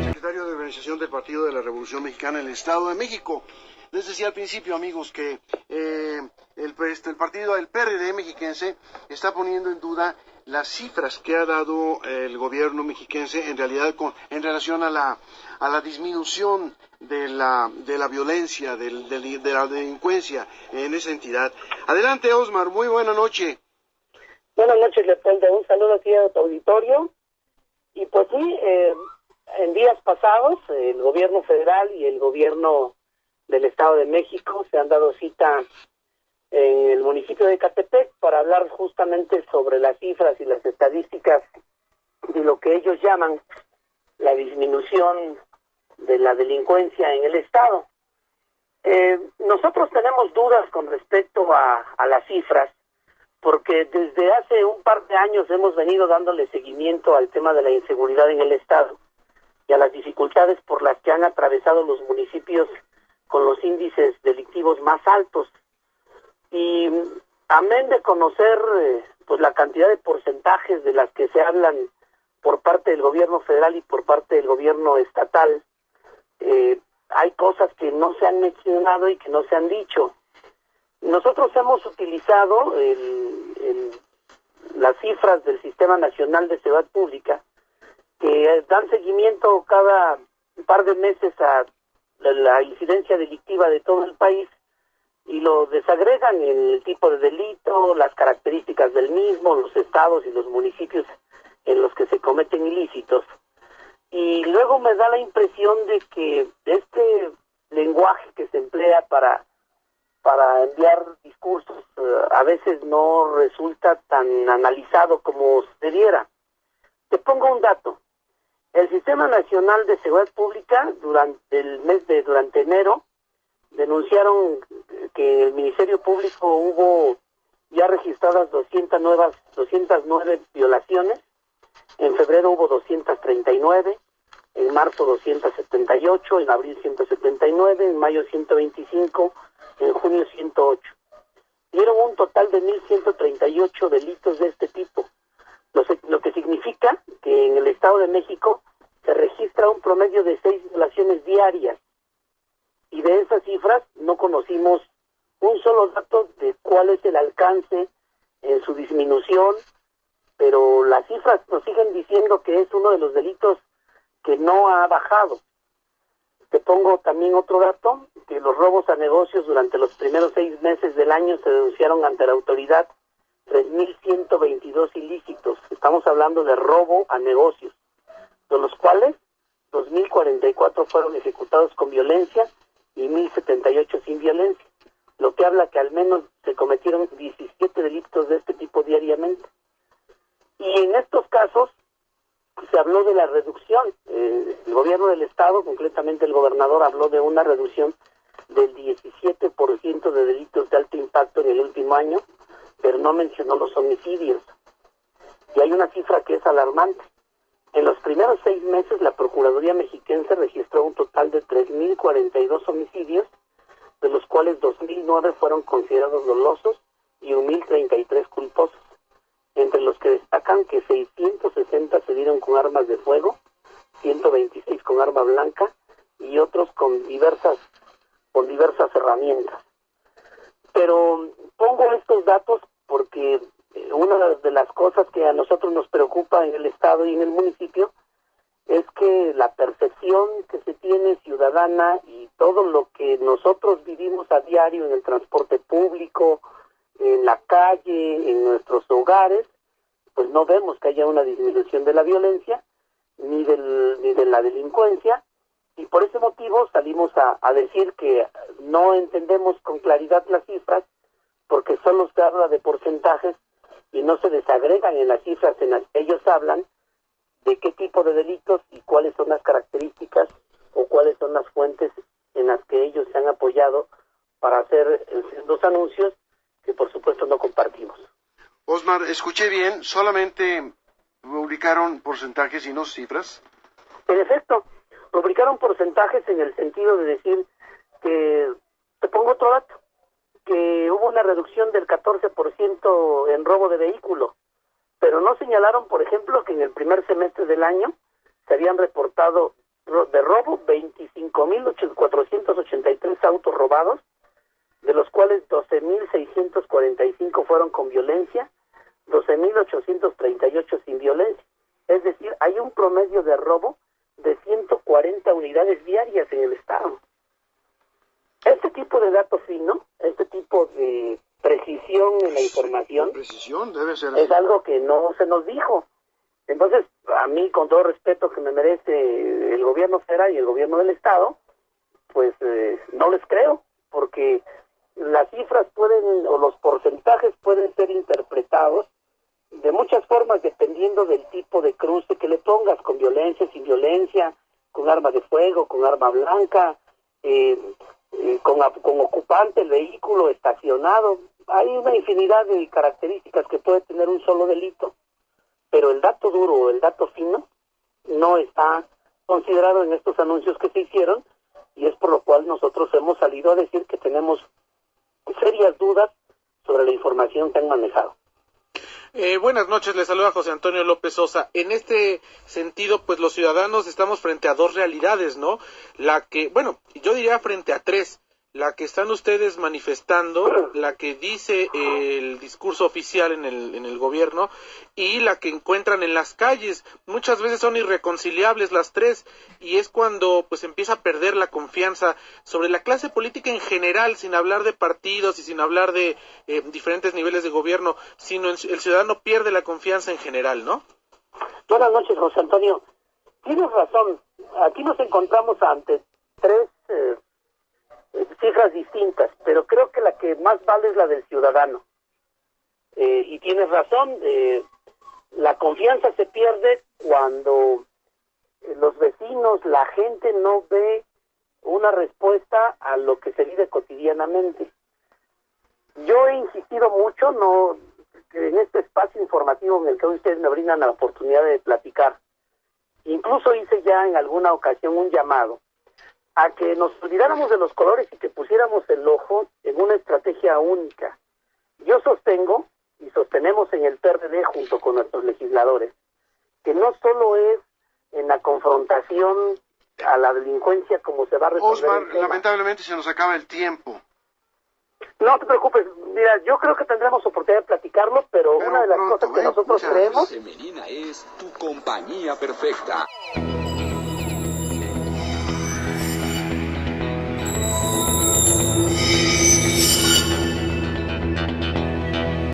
Secretario de Organización del Partido de la Revolución Mexicana en el Estado de México. Les decía al principio, amigos, que el partido, el PRD mexiquense, está poniendo en duda las cifras que ha dado el gobierno mexiquense en realidad en relación a la disminución de la violencia, de la delincuencia en esa entidad. Adelante, Osmar, muy buena noche. Buenas noches, Leopoldo. Un saludo aquí a tu auditorio. Y pues sí, en días pasados, el gobierno federal y el gobierno del Estado de México se han dado cita en el municipio de Ecatepec para hablar justamente sobre las cifras y las estadísticas de lo que ellos llaman la disminución de la delincuencia en el Estado. Nosotros tenemos dudas con respecto a las cifras, porque desde hace un par de años hemos venido dándole seguimiento al tema de la inseguridad en el Estado y a las dificultades por las que han atravesado los municipios con los índices delictivos más altos. Y amén de conocer pues la cantidad de porcentajes de las que se hablan por parte del gobierno federal y por parte del gobierno estatal, hay cosas que no se han mencionado y que no se han dicho. Nosotros hemos utilizado las cifras del Sistema Nacional de Seguridad Pública, que dan seguimiento cada par de meses a la incidencia delictiva de todo el país, y lo desagregan en el tipo de delito, las características del mismo, los estados y los municipios en los que se cometen ilícitos. Y luego me da la impresión de que este lenguaje que se emplea para enviar discursos a veces no resulta tan analizado como se debiera. Te pongo un dato. El Sistema Nacional de Seguridad Pública durante enero denunciaron que en el Ministerio Público hubo ya registradas 209 violaciones, en febrero hubo 239, en marzo 278, en abril 179, en mayo 125, en junio 108. Dieron un total de 1.138 delitos de este tipo, lo que significa que en el Estado de México se registra un promedio de 6 violaciones diarias, y de esas cifras no conocimos un solo dato de cuál es el alcance en su disminución, pero las cifras nos siguen diciendo que es uno de los delitos que no ha bajado. Te pongo también otro dato, que los robos a negocios durante los primeros 6 meses del año se denunciaron ante la autoridad 3.122 ilícitos. Estamos hablando de robo a negocios, de los cuales 2.044 fueron ejecutados con violencia y 1.078 sin violencia, lo que habla que al menos se cometieron 17 delitos de este tipo diariamente. Y en estos casos se habló de la reducción. El gobierno del Estado, concretamente el gobernador, habló de una reducción del 17% de delitos de alto impacto en el último año, pero no mencionó los homicidios. Y hay una cifra que es alarmante. En los primeros 6 meses, la Procuraduría Mexiquense registró un total de 3.042 homicidios, de los cuales 2.009 fueron considerados dolosos y 1.033 culposos, entre los que destacan que 660 se dieron con armas de fuego, 126 con arma blanca y otros con diversas herramientas. Pero pongo estos datos porque una de las cosas que a nosotros nos preocupa en el Estado y en el municipio es que la percepción que se tiene ciudadana y todo lo que nosotros vivimos a diario en el transporte público, en la calle, en nuestros hogares, pues no vemos que haya una disminución de la violencia ni de la delincuencia, y por ese motivo salimos a decir que no entendemos con claridad las cifras, porque solo se habla de porcentajes y no se desagregan en las cifras en las que ellos hablan de qué tipo de delitos y cuáles son las características o cuáles son las fuentes en las que ellos se han apoyado para hacer los anuncios que por supuesto no compartimos. Osmar, escuché bien, solamente publicaron porcentajes y no cifras. En efecto, publicaron porcentajes en el sentido de decir que, te pongo otro dato, que hubo una reducción del 14% en robo de vehículos, pero no señalaron, por ejemplo, que en el primer semestre del año se habían reportado de robo 25.483 autos robados, de los cuales 12.645 fueron con violencia, 12.838 sin violencia. Es decir, hay un promedio de robo de 140 unidades diarias en el estado. Este tipo de datos fino, este tipo de precisión en la información, precisión debe ser es algo que no se nos dijo. Entonces, a mí, con todo respeto que me merece el gobierno federal y el gobierno del estado, pues no les creo, porque las cifras pueden, o los porcentajes pueden ser interpretados de muchas formas dependiendo del tipo de cruce que le pongas, con violencia, sin violencia, con arma de fuego, con arma blanca, con ocupante el vehículo estacionado. Hay una infinidad de características que puede tener un solo delito, pero el dato duro o el dato fino no está considerado en estos anuncios que se hicieron, y es por lo cual nosotros hemos salido a decir que tenemos serias dudas sobre la información que han manejado. Buenas noches, les saluda José Antonio López Sosa. En este sentido, pues los ciudadanos estamos frente a dos realidades, ¿no? La que, bueno, yo diría frente a tres. La que están ustedes manifestando, la que dice el discurso oficial en el gobierno, y la que encuentran en las calles. Muchas veces son irreconciliables las tres, y es cuando pues empieza a perder la confianza sobre la clase política en general, sin hablar de partidos y sin hablar de diferentes niveles de gobierno, sino el ciudadano pierde la confianza en general, ¿no? Buenas noches, José Antonio. Tienes razón. Aquí nos encontramos ante tres cifras distintas, pero creo que la que más vale es la del ciudadano. Y tienes razón, la confianza se pierde cuando los vecinos, la gente no ve una respuesta a lo que se vive cotidianamente. Yo he insistido mucho en este espacio informativo en el que hoy ustedes me brindan la oportunidad de platicar. Incluso hice ya en alguna ocasión un llamado a que nos olvidáramos de los colores y que pusiéramos el ojo en una estrategia única. Yo sostengo, y sostenemos en el PRD junto con nuestros legisladores, que no solo es en la confrontación a la delincuencia como se va a resolver. Osmar, lamentablemente se nos acaba el tiempo. No te preocupes, mira, yo creo que tendremos oportunidad de platicarlo, pero una de las cosas que nosotros creemos... Femenina es tu compañía perfecta.